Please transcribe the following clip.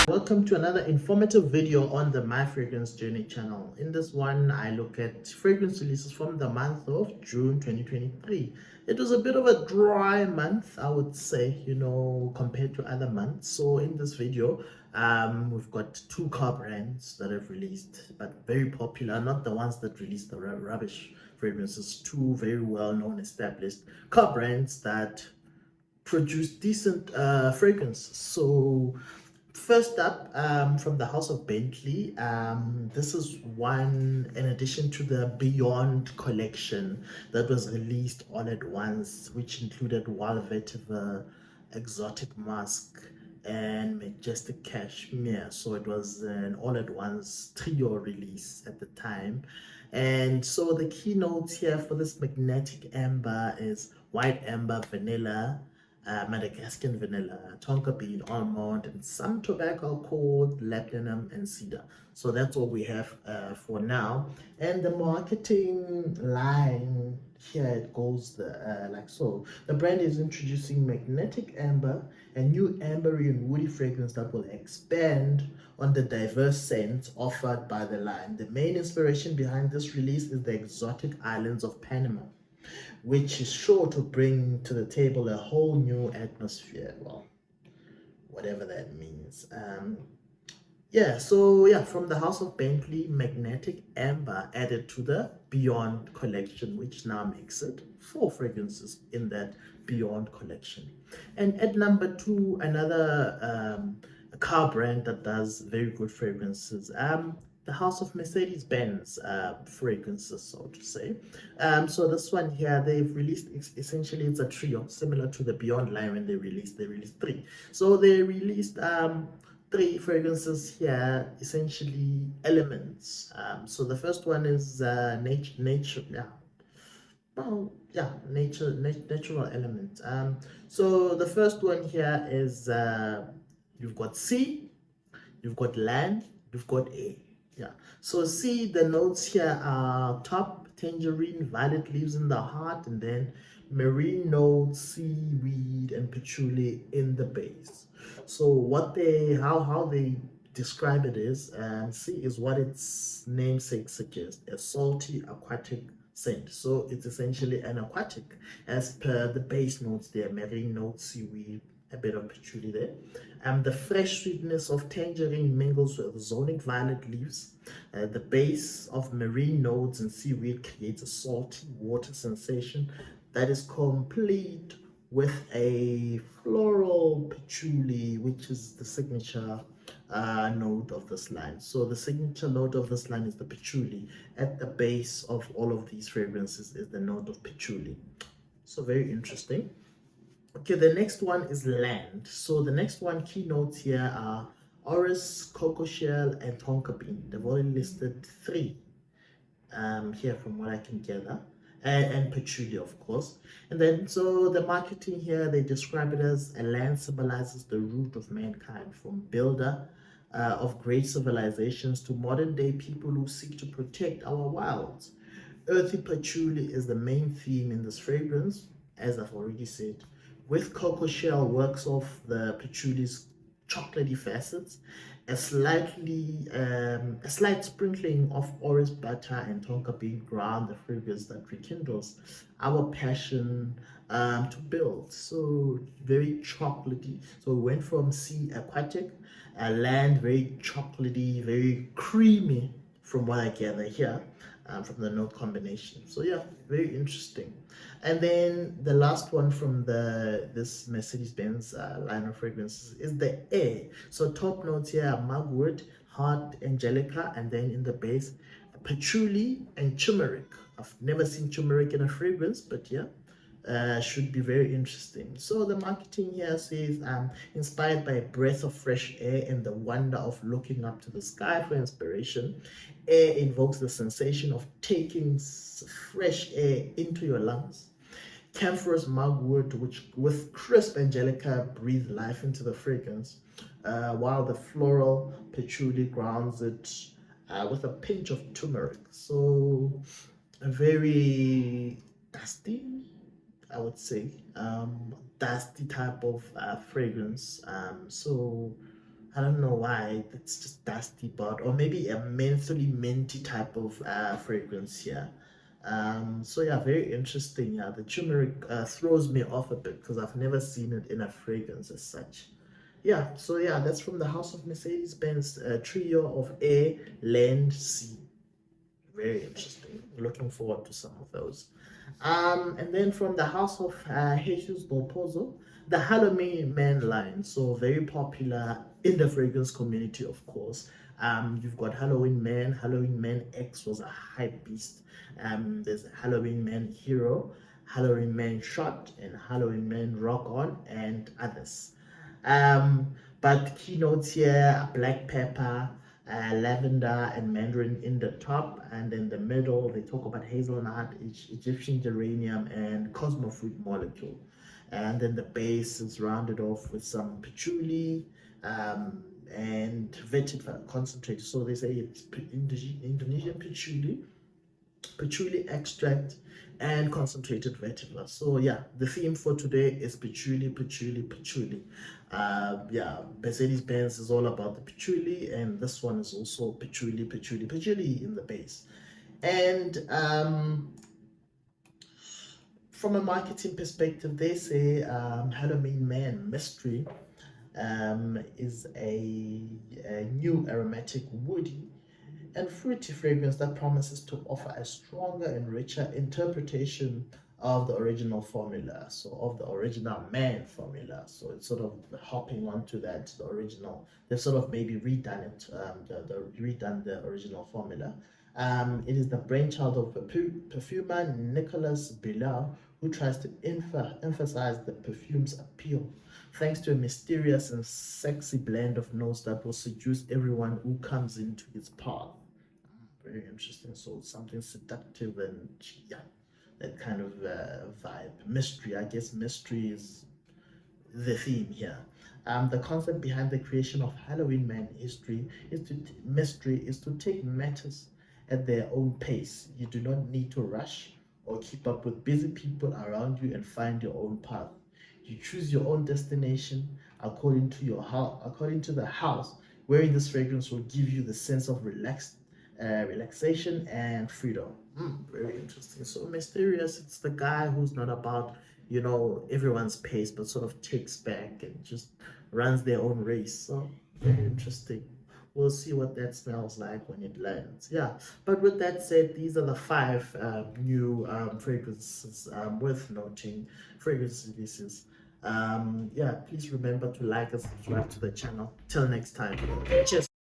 Welcome to another informative video on the My Fragrance Journey channel. In this one, I look at fragrance releases from the month of June 2023. It was a bit of a dry month, I would say, compared to other months. So in this video, we've got two car brands that have released, but very popular, not the ones that released the rubbish fragrances. Two very well-known, established car brands that produce decent fragrances. So first up, from the house of Bentley, this is one in addition to the Beyond collection that was released all at once, which included Wild Vetiver, Exotic Musk, and Majestic Cashmere. So it was an all at once trio release at the time. And so the keynotes here for this magnetic amber is white amber, vanilla, Madagascar vanilla, tonka bean, almond, and some tobacco called labdanum and cedar. So that's all we have for now. And the marketing line here, it goes like so. The brand is introducing magnetic amber, a new ambery and woody fragrance that will expand on the diverse scents offered by the line. The main inspiration behind this release is the exotic islands of Panama, which is sure to bring to the table a whole new atmosphere. Well, whatever that means. From the house of Bentley, magnetic amber added to the Beyond collection, which now makes it 4 fragrances in that Beyond collection. And at number 2, another a car brand that does very good fragrances. The house of Mercedes-Benz fragrances, so to say. So this one here, they've released, essentially it's a trio similar to the Beyond line. When they released 3. So they released 3 fragrances here, essentially elements. So the first one is natural element. So the first one here is you've got sea, you've got land, you've got air. Yeah. So see, the notes here are top tangerine, violet leaves in the heart, and then marine notes, seaweed, and patchouli in the base. So how they describe it is, sea is what its namesake suggests, a salty aquatic scent. So it's essentially an aquatic, as per the base notes there, marine notes, seaweed, a bit of patchouli there. The fresh sweetness of tangerine mingles with zonic violet leaves. The base of marine notes and seaweed creates a salty water sensation that is complete with a floral patchouli, which is the signature note of this line. So the signature note of this line is the patchouli. At the base of all of these fragrances is the note of patchouli. So very interesting. Okay, the next one is land. So the next one, keynotes here are orris, cocoa shell, and tonka bean. They've only listed 3 here from what I can gather. And patchouli, of course. And then, so the marketing here, they describe it as a land symbolizes the root of mankind, from builder of great civilizations to modern day people who seek to protect our wilds. Earthy patchouli is the main theme in this fragrance, as I've already said, with cocoa shell works off the patchouli's chocolatey facets, a slight sprinkling of orris butter and tonka bean ground the fragrance that rekindles our passion to build. So very chocolatey. So we went from sea aquatic, land very chocolatey, very creamy from what I gather here. From the note combination. So yeah, very interesting. And then the last one from this Mercedes-Benz line of fragrances is the air. So top notes here are mugwort, heart, angelica, and then in the base, patchouli and turmeric. I've never seen turmeric in a fragrance, but yeah, should be very interesting. So the marketing here says, inspired by a breath of fresh air and the wonder of looking up to the sky for inspiration, air invokes the sensation of taking fresh air into your lungs. Camphorous mugwort, which with crisp angelica breathe life into the fragrance, while the floral patchouli grounds it with a pinch of turmeric. So a very dusty, I would say, dusty type of fragrance. So I don't know why, it's just dusty, but or maybe a mentally minty type of fragrance here. So yeah, very interesting. Yeah, the turmeric throws me off a bit because I've never seen it in a fragrance as such. Yeah, so yeah, that's from the house of Mercedes-Benz, trio of A, Land, C. Very interesting. Looking forward to some of those. And then from the house of Jesus Pozo, the Halloween Man line. So very popular in the fragrance community, of course. You've got Halloween Man. Halloween Man X was a hype beast. There's Halloween Man Hero, Halloween Man Shot, and Halloween Man Rock On, and others. Um, but keynotes here: black pepper, lavender, and mandarin in the top, and in the middle they talk about hazelnut, Egyptian geranium, and cosmo fruit molecule. And then the base is rounded off with some patchouli and vetiver concentrate. So they say it's Indonesian patchouli extract, and concentrated vetiver. So yeah, the theme for today is patchouli, patchouli, patchouli. Yeah, Mercedes-Benz is all about the patchouli, and this one is also patchouli, patchouli, patchouli in the base. And from a marketing perspective, they say Halloween Man Mystery is a new aromatic woody and fruity fragrance that promises to offer a stronger and richer interpretation of the original formula, so of the original man formula. So it's sort of hopping onto that, the original. They've sort of maybe redone it, redone the original formula. It is the brainchild of perfumer Nicholas Bilal, who tries to emphasize the perfume's appeal, thanks to a mysterious and sexy blend of notes that will seduce everyone who comes into its path. Very interesting. So something seductive and yeah, that kind of vibe. Mystery, I guess mystery is the theme here. The concept behind the creation of Halloween Man mystery is to take matters at their own pace. You do not need to rush or keep up with busy people around you and find your own path. You choose your own destination according to your house, according to the house. Wearing this fragrance will give you the sense of relaxation and freedom. Very interesting. So mysterious. It's the guy who's not about everyone's pace, but sort of takes back and just runs their own race. So very interesting. We'll see what that smells like when it lands. Yeah. But with that said, these are the five new fragrances worth noting. Fragrance releases. Yeah. Please remember to like and subscribe to the channel. Till next time. Cheers.